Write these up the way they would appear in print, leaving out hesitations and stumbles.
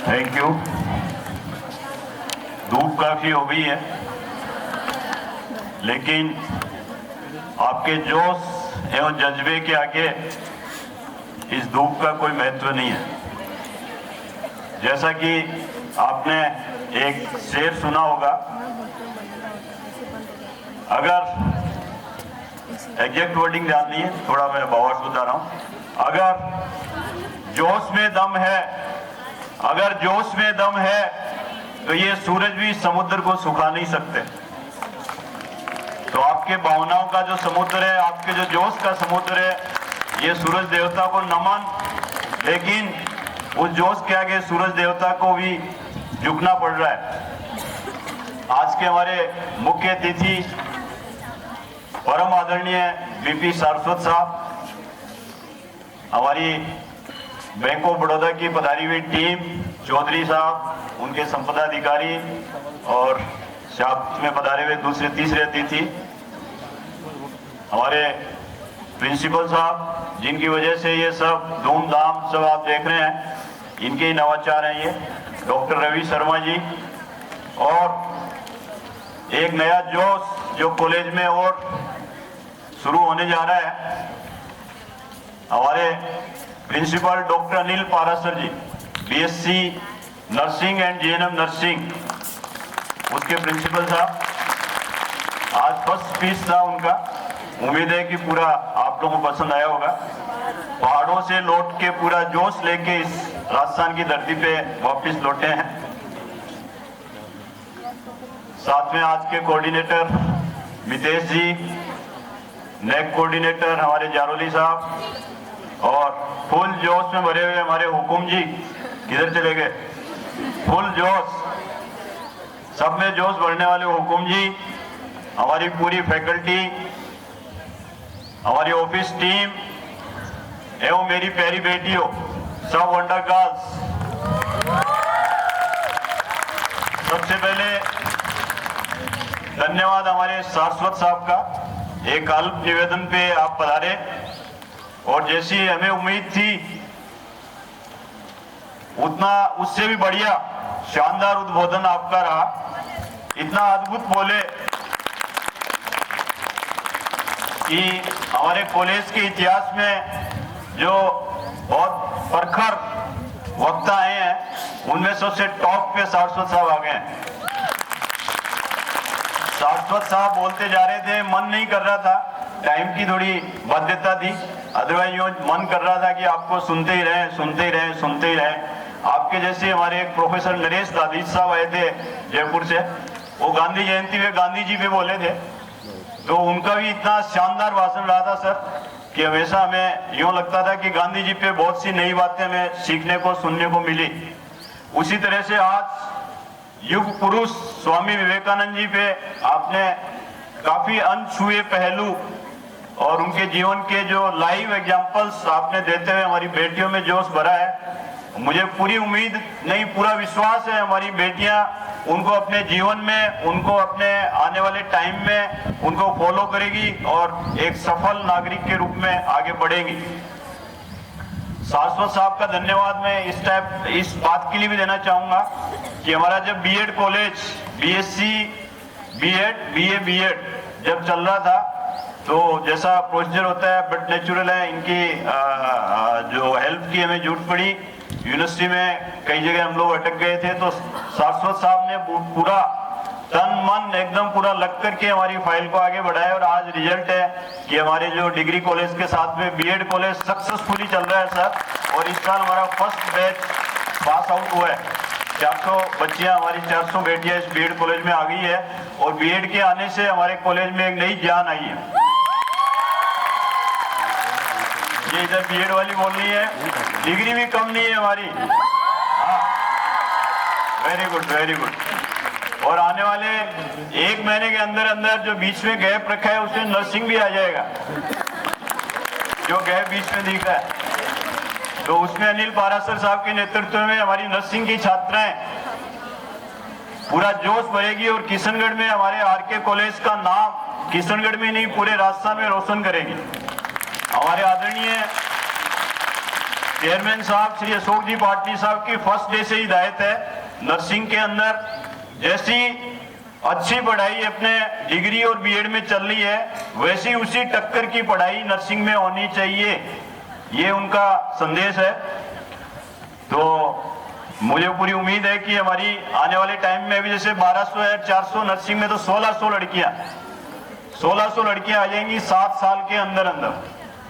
Thank you. धूप काफी हो गई है, लेकिन आपके जोश एवं जज्बे के आगे इस धूप का कोई महत्व नहीं है। जैसा कि आपने एक शेर सुना होगा, अगर एग्जैक्ट वर्डिंग ध्यान नहीं है, थोड़ा मैं भावार्थ बता रहा हूं। अगर जोश में दम है, अगर जोश में दम है तो ये सूरज भी समुद्र को सुखा नहीं सकते। तो आपके भावनाओं का जो समुद्र है, आपके जो जोश का समुद्र है, ये सूरज देवता को नमन। लेकिन उस जोश के आगे सूरज देवता को भी झुकना पड़ रहा है। आज के हमारे मुख्य अतिथि परम आदरणीय बीपी सारस्वत साहब, हमारी बैंक ऑफ बड़ौदा की पधारी हुई टीम, चौधरी साहब, उनके संपदाधिकारी और साथ में पधारे हुए दूसरे तीसरे अतिथि हमारे प्रिंसिपल साहब, जिनकी वजह से ये सब धूमधाम सब आप देख रहे हैं, इनके ही नवाचार हैं ये, डॉक्टर रवि शर्मा जी, और एक नया जोश जो कॉलेज में और शुरू होने जा रहा है, हमारे principal doctor Anil Parashar ji, BSc nursing and GNM nursing, उसके प्रिंसिपल साहब। आज फर्स्ट स्पीच था उनका, उम्मीद है कि पूरा आप लोगों को पसंद आया होगा। पहाड़ों से लौट के पूरा जोश लेके इस राजस्थान की धरती पे वापस लौटे हैं। साथ में आज के कोऑर्डिनेटर मितेश जी, नेक कोऑर्डिनेटर हमारे जारोली साहब, और फुल जोश में भरे हुए हमारे हुकुम जी, किधर चले गए, फुल जोश, सब में जोश भरने वाले हुकुम जी, हमारी पूरी फैकल्टी, हमारी ऑफिस टीम एवं मेरी प्यारी बेटियों, सब वंडर गर्ल्स। सबसे पहले धन्यवाद हमारे सारस्वत साहब का, एक अल्प निवेदन पे आप पधारे और जैसी हमें उम्मीद थी उतना उससे भी बढ़िया शानदार उद्बोधन आपका रहा। इतना अद्भुत बोले कि हमारे कॉलेज के इतिहास में जो बहुत प्रखर वक्ता आए हैं, उनमें सबसे टॉप पे सारस्वत साहब आ गए हैं। सारस्वत साहब बोलते जा रहे थे, मन नहीं कर रहा था, टाइम की थोड़ी बाध्यता थी, अदरवाइज यो मन कर रहा था कि आपको सुनते ही रहे, सुनते ही रहे, सुनते ही रहे। आपके जैसे हमारे एक प्रोफेसर नरेश दादीज साहब आए थे जयपुर से, वो गांधी जयंती पे गांधी जी पे बोले थे, तो उनका भी इतना शानदार भाषण रहा था सर कि हमेशा हमें यूं लगता था कि गांधी जी पे बहुत सी नई बातें हमें सीखने को, सुनने को मिली। उसी तरह से आज युग पुरुष स्वामी विवेकानंद जी पे आपने काफी अनछुए पहलू और उनके जीवन के जो लाइव एग्जाम्पल्स आपने देते हुए हमारी बेटियों में जोश भरा है। मुझे पूरी उम्मीद नहीं, पूरा विश्वास है हमारी बेटियां उनको अपने जीवन में, उनको अपने आने वाले टाइम में उनको फॉलो करेगी और एक सफल नागरिक के रूप में आगे बढ़ेगी। सारस्वत साहब का धन्यवाद मैं इस बात के लिए भी देना चाहूंगा कि हमारा जब BEd college, BSc BEd, BA BEd जब चल रहा था, तो जैसा प्रोसीजर होता है बट नेचुरल है, इनकी जो हेल्प की हमें जरूरत पड़ी। यूनिवर्सिटी में कई जगह हम लोग अटक गए थे, तो सारस्वत साहब ने पूरा तन मन एकदम पूरा लग करके हमारी फाइल को आगे बढ़ाया और आज रिजल्ट है कि हमारे जो डिग्री कॉलेज के साथ में बीएड कॉलेज सक्सेसफुली चल रहा है सर। और इस साल हमारा फर्स्ट बैच पास आउट हुआ है, 400 बच्चियां, हमारी 400 बेटियां इस बीएड कॉलेज में आ गई है। और बीएड के आने से हमारे कॉलेज में एक नई जान आई है। ये इधर बीएड वाली बोल रही है, डिग्री भी कम नहीं है हमारी। हाँ, वेरी गुड, वेरी गुड। और आने वाले 1 महीने के अंदर अंदर जो बीच में गैप रखा है उसमें नर्सिंग भी आ जाएगा, जो गैप बीच में दिख रहा है। तो उसमें अनिल पारासर साहब के नेतृत्व में हमारी नर्सिंग की छात्राएं पूरा जोश भरेगी और किशनगढ़ में हमारे आरके कॉलेज का नाम किशनगढ़ में नहीं पूरे राजस्थान में रोशन करेगी। हमारे आदरणीय चेयरमैन साहब श्री अशोक जी पाटनी साहब की फर्स्ट डे से हिदायत है, नर्सिंग के अंदर जैसी अच्छी पढ़ाई अपने डिग्री और बीएड में चल रही है, वैसी उसी टक्कर की पढ़ाई नर्सिंग में होनी चाहिए, ये उनका संदेश है। तो मुझे पूरी उम्मीद है कि हमारी आने वाले टाइम में भी जैसे 1200 है 400 नर्सिंग में, तो 1600 लड़कियां आ जाएंगी 7 साल के अंदर अंदर।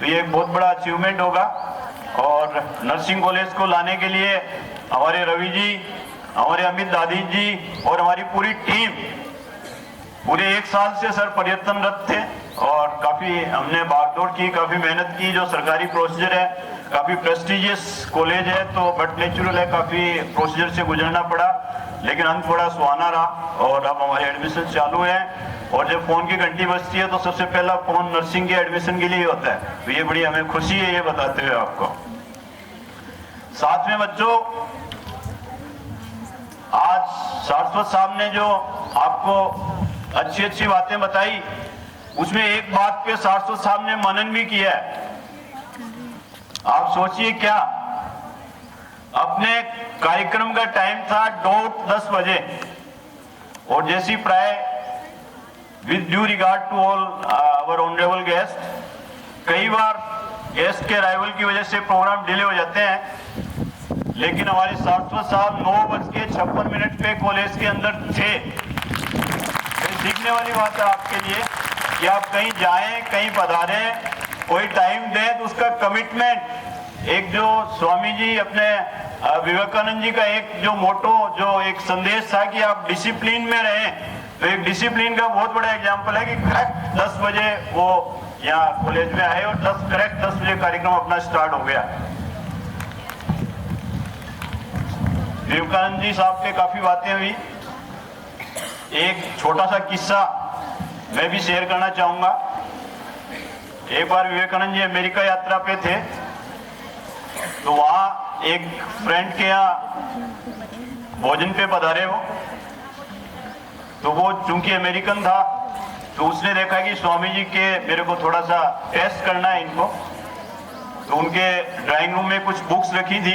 तो ये एक बहुत बड़ा अचीवमेंट होगा। और नर्सिंग कॉलेज को लाने के लिए हमारे रवि जी, हमारे अमित दादी जी और हमारी पूरी टीम पूरे 1 साल से सर प्रयत्नरत थे और काफी हमने भागदौड़ की, काफी मेहनत की। जो सरकारी प्रोसीजर है, काफी प्रेस्टिजियस कॉलेज है, तो बट नेचुरल है, काफी प्रोसीजर से गुजरना पड़ा, लेकिन अंत बड़ा सुहाना रहा और अब हमारे एडमिशन चालू है। और जब फोन की घंटी बजती है तो सबसे पहला फोन नर्सिंग के एडमिशन के लिए होता है। तो ये बड़ी हमें खुशी है ये बताते हुए आपको। साथ में बच्चों, आज सारस्वत साहब ने जो आपको अच्छी अच्छी बातें बताई, उसमें एक बात पे सारस्वत साहब ने मनन भी किया है। आप सोचिए क्या, अपने कार्यक्रम का टाइम था 10 बजे और जैसी प्राय with due regard to all our honourable guest, कई बार गेस्ट के अराइवल की वजह से प्रोग्राम डिले हो जाते हैं, लेकिन हमारे सारस्वत साहब 9:56 पे कॉलेज के अंदर थे। सीखने वाली बात है आपके लिए कि आप कहीं जाएं, कहीं पधारें, कोई टाइम दें तो उसका कमिटमेंट। एक जो स्वामी जी अपने विवेकानंद जी का एक जो मोटो, जो एक संदेश था कि आप डिसिप्लिन में रहें, तो एक डिसिप्लिन का बहुत बड़ा एग्जाम्पल है कि करेक्ट 10 बजे वो यहाँ कॉलेज में आए और करेक्ट 10 बजे कार्यक्रम अपना स्टार्ट हो गया। विवेकानंद जी साहब के काफी बातें हुई। एक छोटा सा किस्सा मैं भी शेयर करना चाहूंगा। एक बार विवेकानंद जी अमेरिका यात्रा पे थे, तो वहां एक फ्रेंड के यहाँ भोजन पे पधारे हो, तो वो चूंकि अमेरिकन था, तो उसने देखा कि स्वामी जी के मेरे को थोड़ा सा टेस्ट करना है इनको। तो उनके ड्राइंग रूम में कुछ बुक्स रखी थी,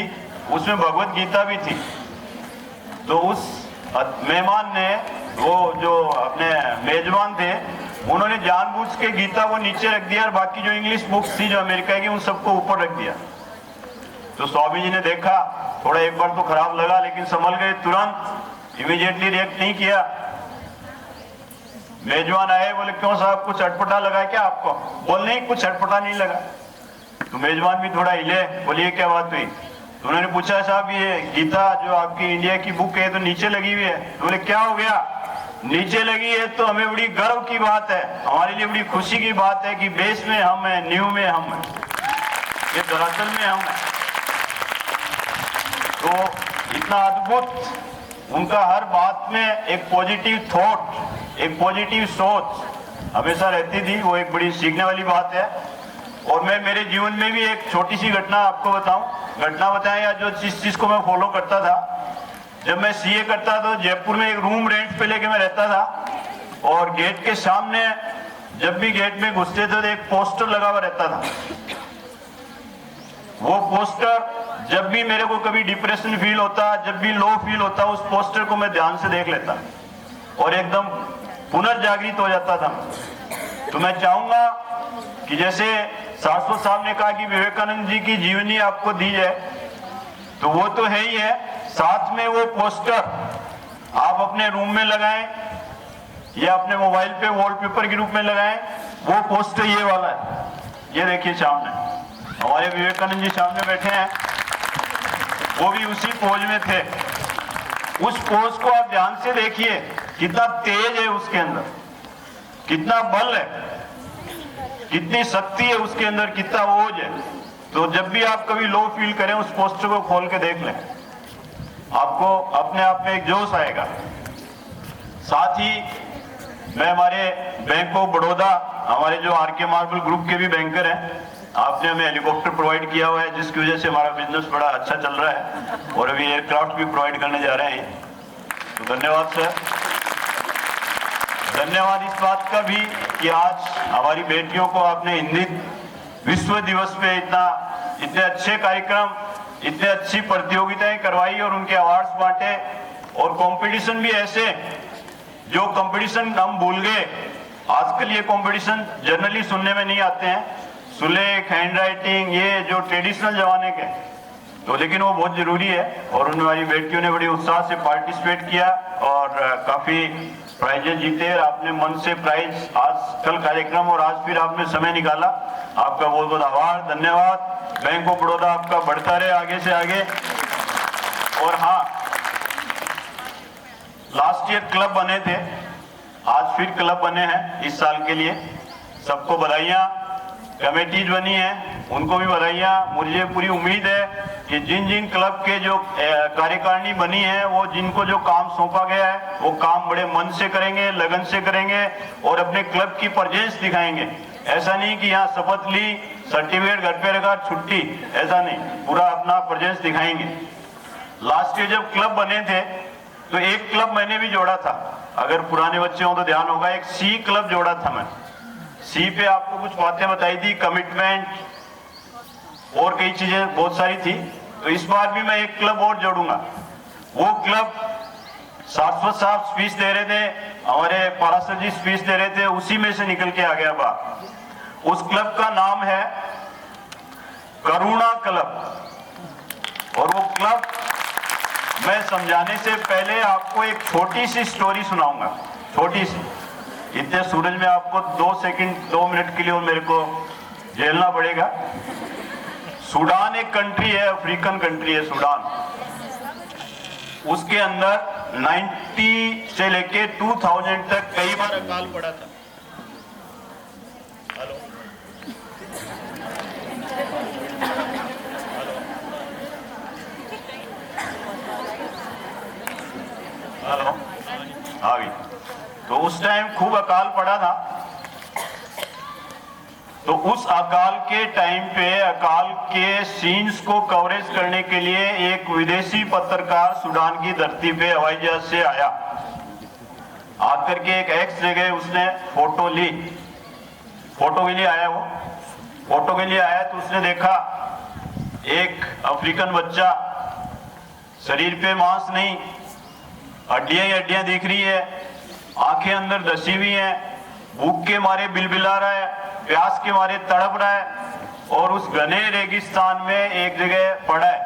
उसमें भगवत गीता भी थी। तो उस मेहमान ने, वो जो अपने मेजबान थे, उन्होंने जानबूझ के गीता को नीचे रख दिया और बाकी जो इंग्लिश बुक्स थी जो अमेरिका की, उन सबको ऊपर रख दिया। तो स्वामी जी ने देखा, थोड़ा एक बार तो खराब लगा, लेकिन संभल गए, तुरंत इमीडिएटली रिएक्ट नहीं किया। मेजबान आए, बोले क्यों साहब, कुछ अटपटा लगा क्या आपको? बोल नहीं, कुछ अटपटा नहीं लगा। तो मेजबान भी थोड़ा हिले, बोलिए क्या बात हुई? तो उन्होंने पूछा, साहब ये गीता जो आपकी इंडिया की बुक है तो नीचे लगी हुई है। तो बोले क्या हो गया? नीचे लगी है तो हमें बड़ी गर्व की बात है, हमारे लिए बड़ी खुशी की बात है कि बेस में हम हैं, न्यू में हम हैं, ये दरअसल में हम हैं। तो इतना अद्भुत, उनका हर बात में एक पॉजिटिव थॉट, एक पॉजिटिव सोच हमेशा रहती थी। वो एक बड़ी सीखने वाली बात है। और मैं मेरे जीवन में भी एक छोटी सी घटना आपको बताएं या जो जिस चीज को मैं फॉलो करता था। जब मैं सीए करता था, जयपुर में एक रूम रेंट पे लेके मैं रहता था, और गेट के सामने जब भी गेट में घुसते थे तो एक पोस्टर लगा हुआ रहता था। वो पोस्टर, जब भी मेरे को कभी डिप्रेशन फील होता, जब भी लो फील होता, उस पोस्टर को मैं ध्यान से देख लेता और एकदम पुनर्जागृत हो जाता था। तो मैं चाहूंगा कि जैसे सारस्वत साहब ने कहा कि विवेकानंद जी की जीवनी आपको दी जाए, तो वो तो है ही है, साथ में वो पोस्टर आप अपने रूम में लगाएं या अपने मोबाइल पे वॉलपेपर के रूप में लगाएं। वो पोस्टर ये वाला है, ये देखिए सामने हमारे विवेकानंद जी सामने बैठे हैं, वो भी उसी पोज में थे। उस पोज को आप ध्यान से देखिए, कितना तेज है उसके अंदर, कितना बल है, कितनी शक्ति है उसके अंदर, कितना ओज है। तो जब भी आप कभी लो फील करें, उस पोस्टर को खोल के देख लें, आपको अपने आप में एक जोश आएगा। साथ ही मैं हमारे बैंक ऑफ बड़ौदा, हमारे जो आरके मार्बल ग्रुप के भी बैंकर हैं, आपने हमें हेलीकॉप्टर प्रोवाइड किया हुआ है, जिसकी वजह से हमारा बिजनेस बड़ा अच्छा चल रहा है, और अभी एयरक्राफ्ट भी प्रोवाइड करने जा रहे हैं। तो धन्यवाद सर। धन्यवाद इस बात का भी कि आज हमारी बेटियों को आपने हिंदी विश्व दिवस पे इतने अच्छे कार्यक्रम इतने अच्छी प्रतियोगिताएं करवाई और उनके अवार्ड्स बांटे, और कंपटीशन भी ऐसे जो कंपटीशन हम भूल गए। आजकल ये कंपटीशन जनरली सुनने में नहीं आते हैं, सुलेख, हैंड राइटिंग, ये जो ट्रेडिशनल जमाने के, तो लेकिन वो बहुत जरूरी है। और उन हमारी बेटियों ने बड़ी उत्साह से पार्टिसिपेट किया और काफी प्राइजेस जीते। आपने मन से प्राइज आज कल कार्यक्रम और आज फिर आपने समय निकाला, आपका बहुत बहुत आभार, धन्यवाद। बैंक ऑफ बड़ौदा आपका बढ़ता रहे आगे से आगे। और हाँ, लास्ट ईयर क्लब बने थे, आज फिर क्लब बने हैं इस साल के लिए, सबको बधाइयां। कमेटीज बनी है, उनको भी बधाइयां। मुझे पूरी उम्मीद है कि जिन जिन क्लब के जो कार्यकारिणी बनी है, वो जिनको जो काम सौंपा गया है वो काम बड़े मन से करेंगे, लगन से करेंगे और अपने क्लब की प्रेजेंस दिखाएंगे। ऐसा नहीं कि यहाँ शपथ ली, सर्टिफिकेट घर पे रखा, छुट्टी, ऐसा नहीं, पूरा अपना प्रेजेंस दिखाएंगे। लास्ट ईयर जब क्लब बने थे तो एक क्लब मैंने भी जोड़ा था, अगर पुराने बच्चे हो तो ध्यान होगा, एक सी क्लब जोड़ा था मैं। सी पे आपको कुछ बातें बताई थी, कमिटमेंट और कई चीजें बहुत सारी थी। तो इस बार भी मैं एक क्लब और जोड़ूंगा। वो क्लब शाश्वत साहब स्पीच दे रहे थे, हमारे पारासर जी स्पीच दे रहे थे, उसी में से निकल के आ गया बात। उस क्लब का नाम है करुणा क्लब। और वो क्लब मैं समझाने से पहले आपको एक छोटी सी स्टोरी सुनाऊंगा, छोटी सी। इतने सूरज में आपको 2 मिनट के लिए मेरे को झेलना पड़ेगा। सूडान एक कंट्री है, अफ्रीकन कंट्री है सूडान। उसके अंदर 90 से लेके 2000 तक कई बार अकाल पड़ा था। हेलो, हेलो, आ गई। तो उस टाइम खूब अकाल पड़ा था। तो उस अकाल के टाइम पे अकाल के सीन्स को कवरेज करने के लिए एक विदेशी पत्रकार सूडान की धरती पे हवाई जहाज से आया। आकर के एक एक्स जगह उसने फोटो ली, फोटो के लिए आया वो, फोटो के लिए आया तो उसने देखा एक अफ्रीकन बच्चा, शरीर पे मांस नहीं, हड्डियां ही हड्डियां दिख रही है, आंखें अंदर धसी हुई हैं, भूख के मारे बिलबिला रहा है, प्यास के मारे तड़प रहा है और उस घने रेगिस्तान में एक जगह पड़ा है,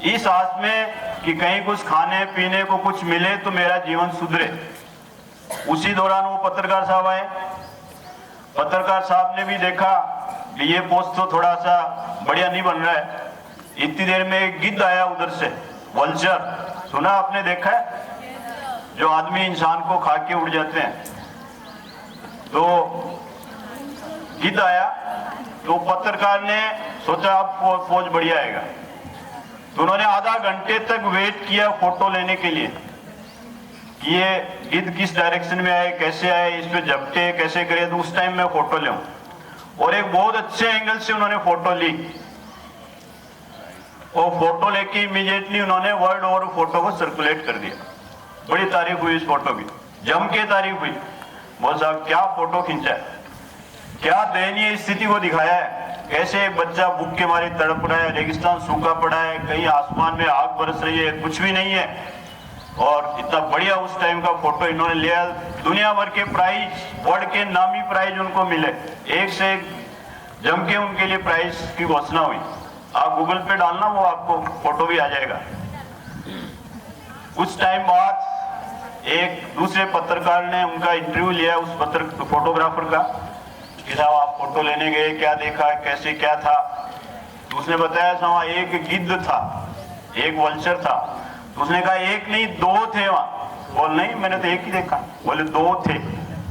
इस आस में कि कहीं कुछ खाने पीने को कुछ मिले तो मेरा जीवन सुधरे। उसी दौरान वो पत्रकार साहब आए। पत्रकार साहब ने भी देखा कि ये पोस्ट तो थोड़ा सा बढ़िया नहीं बन रहा है। इतनी देर में एक गिद्ध आया उधर से, वल्चर, सुना आपने, देखा है, जो आदमी इंसान को खा के उड़ जाते हैं। तो गिद्ध आया तो पत्रकार ने सोचा अब फौज बढ़िया आएगा, तो उन्होंने आधा घंटे तक वेट किया फोटो लेने के लिए कि ये गिद्ध किस डायरेक्शन में आए, कैसे आए, इस पे झपटे कैसे करे, तो उस टाइम मैं फोटो लूं। और एक बहुत अच्छे एंगल से उन्होंने फोटो ली और फोटो लेके इमीडिएटली उन्होंने वर्ल्ड ओवर फोटो को सर्कुलेट कर दिया। बड़ी तारीफ हुई इस फोटो की, जम के तारीफ हुई। बोल साहब क्या फोटो खींचा है, क्या दयनीय स्थिति को दिखाया है, कैसे एक बच्चा भूख के मारे तड़प रहा है, रेगिस्तान सूखा पड़ा है, कहीं आसमान में आग बरस रही है, कुछ भी नहीं है। और इतना बढ़िया उस टाइम का फोटो इन्होंने लिया। दुनिया भर के प्राइज, वर्ल्ड के नामी प्राइज उनको मिले, एक से एक जम के उनके लिए प्राइज की घोषणा हुई। आप गूगल पे डालना, वो आपको फोटो भी आ जाएगा। कुछ टाइम बाद एक दूसरे पत्रकार ने उनका इंटरव्यू लिया, उस फोटोग्राफर का, कि साहब आप फोटो लेने गए, क्या देखा, कैसे क्या था। तो उसने बताया साहब एक गिद्ध था, एक वल्चर था। तो उसने कहा एक नहीं 2 थे वहां। बोल नहीं, मैंने तो एक ही देखा। बोले 2 थे।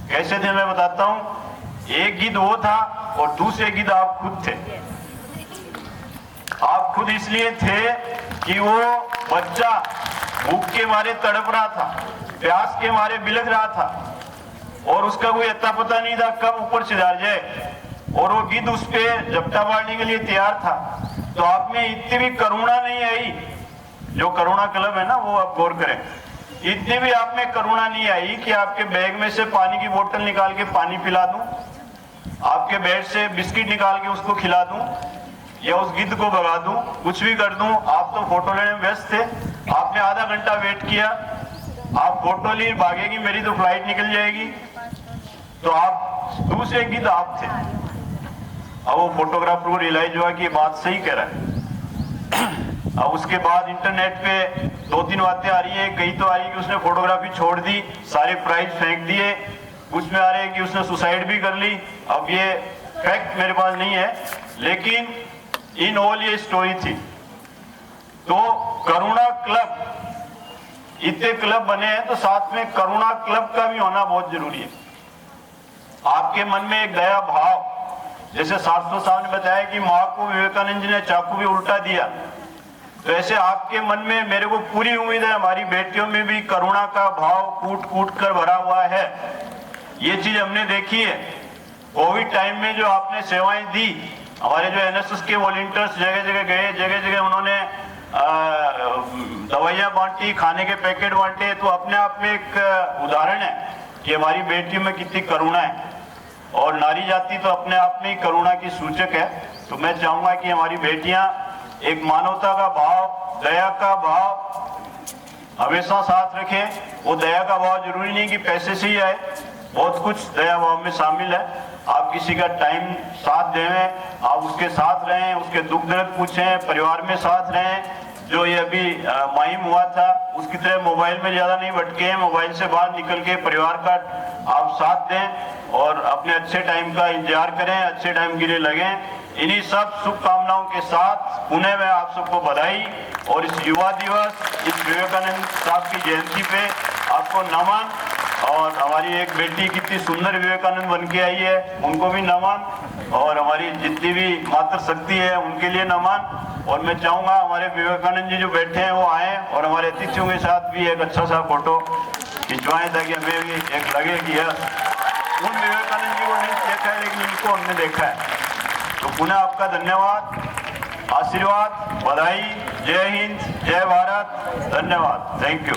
कैसे थे मैं बताता हूं। एक गिद्ध वो था और दूसरे गिद्ध आप खुद थे। आप खुद इसलिए थे कि वो बच्चा भूख के मारे तड़प रहा था, प्यास के मारे बिलख रहा था और उसका कोई अता पता नहीं था कब ऊपर सिधार जाए, और वो गिद्ध उस पे झपटा मारने के लिए तैयार था। तो आप में इतनी भी करुणा नहीं आई, जो करुणा क्लब है ना, वो आप गौर करें, इतनी भी आप में करुणा नहीं आई कि आपके बैग में से पानी की बोतल निकाल के पानी पिला दूं, आपके बेड से बिस्किट निकाल के उसको खिला दूं, या उस गिद्ध को भगा दूं, कुछ भी कर दूं। आप आप तो फोटो लेने में व्यस्त थे, आपने आधा घंटा वेट किया, आप फोटो ली, भागेगी, मेरी तो फ्लाइट निकल जाएगी, तो आप दूसरे की तो आप थे। अब वो फोटोग्राफर को रियलाइज हुआ कि ये बात सही कह रहा है। अब उसके बाद इंटरनेट पे 2-3 बातें आ रही है, कहीं तो आ रही है कि उसने फोटोग्राफी छोड़ दी, सारे प्राइज फेंक दिए, कुछ में आ रहे हैं कि उसने सुसाइड भी कर ली। अब ये फैक्ट मेरे पास नहीं है, लेकिन इन ऑल ये स्टोरी थी। तो करुणा क्लब, इतने क्लब बने हैं तो साथ में करुणा क्लब का भी होना बहुत जरूरी है। आपके मन में एक दया भाव, जैसे शास्त्रों साहब ने बताया कि मां को विवेकानंद जी ने चाकू भी उल्टा दिया, तो ऐसे आपके मन में मेरे को पूरी उम्मीद है हमारी बेटियों में भी करुणा का भाव कूट कूट कर भरा हुआ है। ये चीज हमने देखी है कोविड टाइम में, जो आपने सेवाएं दी, हमारे जो एनएसएस के वॉलंटियर्स जगह जगह गए, जगह जगह उन्होंने दवाइयां बांटी, खाने के पैकेट बांटे, तो अपने आप में एक उदाहरण है कि हमारी बेटियों में कितनी करुणा है। और नारी जाति तो अपने आप में ही करुणा की सूचक है। तो मैं चाहूंगा कि हमारी बेटियां एक मानवता का भाव, दया का भाव हमेशा साथ रखें। वो दया का भाव जरूरी नहीं कि पैसे से ही आए, बहुत कुछ दया भाव में शामिल है। आप किसी का टाइम साथ दें, आप उसके साथ रहें, उसके दुख दर्द पूछें, परिवार में साथ रहें। जो ये अभी माहिम हुआ था उसकी तरह मोबाइल में ज्यादा नहीं भटके, मोबाइल से बाहर निकल के परिवार का आप साथ दें और अपने अच्छे टाइम का इंतजार करें, अच्छे टाइम के लिए लगें। इन्हीं सब शुभकामनाओं के साथ पुनः मैं आप सबको बधाई, और इस युवा दिवस, इस विवेकानंद साहब की जयंती पे आपको नमन। और हमारी एक बेटी कितनी सुंदर विवेकानंद बन के आई है, उनको भी नमन, और हमारी जितनी भी मातृ शक्ति है उनके लिए नमन। और मैं चाहूंगा हमारे विवेकानंद जी जो बैठे हैं वो आए और हमारे अतिथियों के साथ भी एक अच्छा सा फोटो खिंचवाएं, ताकि हमें भी एक लगे कि यह उन विवेकानंद जी को नहीं देखा है लेकिन इनको हमने देखा है। तो पुनः आपका धन्यवाद, आशीर्वाद, बधाई। जय हिंद, जय भारत, धन्यवाद, थैंक यू।